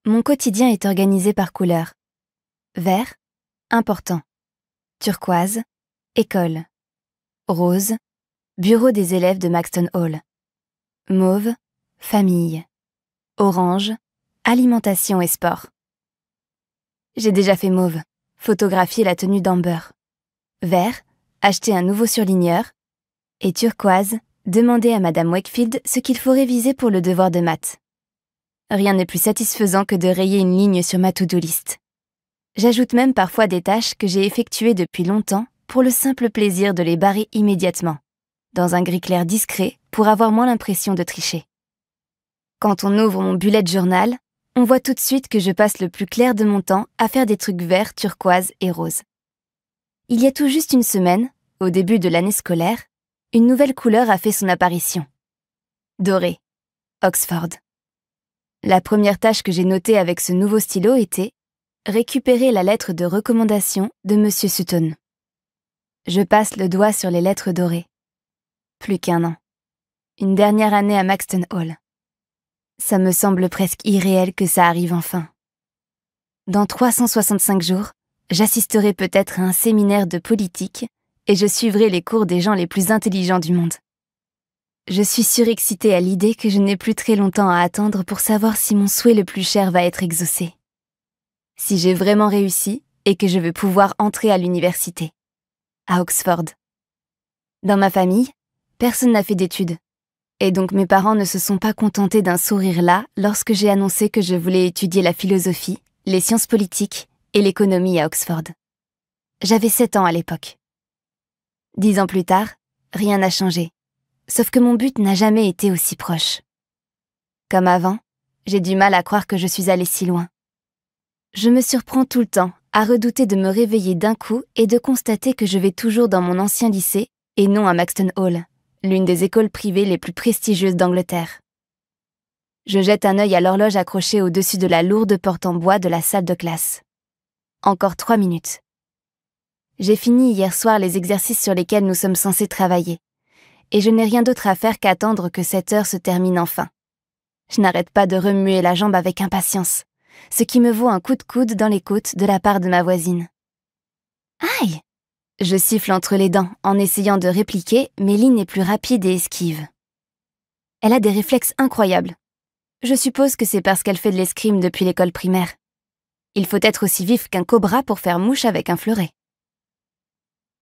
Mon quotidien est organisé par couleurs. Vert, important. Turquoise, école. Rose, bureau des élèves de Maxton Hall. Mauve, famille. Orange, alimentation et sport. J'ai déjà fait mauve, photographier la tenue d'Amber. Vert, acheter un nouveau surligneur. Et turquoise, demander à Madame Wakefield ce qu'il faut réviser pour le devoir de maths. Rien n'est plus satisfaisant que de rayer une ligne sur ma to-do list. J'ajoute même parfois des tâches que j'ai effectuées depuis longtemps pour le simple plaisir de les barrer immédiatement, dans un gris clair discret pour avoir moins l'impression de tricher. Quand on ouvre mon bullet journal, on voit tout de suite que je passe le plus clair de mon temps à faire des trucs verts, turquoise et rose. Il y a tout juste une semaine, au début de l'année scolaire, une nouvelle couleur a fait son apparition. Doré. Oxford. La première tâche que j'ai notée avec ce nouveau stylo était récupérer la lettre de recommandation de Monsieur Sutton. Je passe le doigt sur les lettres dorées. Plus qu'un an. Une dernière année à Maxton Hall. Ça me semble presque irréel que ça arrive enfin. Dans 365 jours, j'assisterai peut-être à un séminaire de politique et je suivrai les cours des gens les plus intelligents du monde. Je suis surexcitée à l'idée que je n'ai plus très longtemps à attendre pour savoir si mon souhait le plus cher va être exaucé. Si j'ai vraiment réussi et que je veux pouvoir entrer à l'université. À Oxford. Dans ma famille, personne n'a fait d'études. Et donc mes parents ne se sont pas contentés d'un sourire là lorsque j'ai annoncé que je voulais étudier la philosophie, les sciences politiques et l'économie à Oxford. J'avais 7 ans à l'époque. 10 ans plus tard, rien n'a changé. Sauf que mon but n'a jamais été aussi proche. Comme avant, j'ai du mal à croire que je suis allée si loin. Je me surprends tout le temps à redouter de me réveiller d'un coup et de constater que je vais toujours dans mon ancien lycée et non à Maxton Hall, l'une des écoles privées les plus prestigieuses d'Angleterre. Je jette un œil à l'horloge accrochée au-dessus de la lourde porte en bois de la salle de classe. Encore 3 minutes. J'ai fini hier soir les exercices sur lesquels nous sommes censés travailler. Et je n'ai rien d'autre à faire qu'attendre que cette heure se termine enfin. Je n'arrête pas de remuer la jambe avec impatience, ce qui me vaut un coup de coude dans les côtes de la part de ma voisine. Aïe! Je siffle entre les dents en essayant de répliquer, mais Lynn est plus rapide et esquive. Elle a des réflexes incroyables. Je suppose que c'est parce qu'elle fait de l'escrime depuis l'école primaire. Il faut être aussi vif qu'un cobra pour faire mouche avec un fleuret.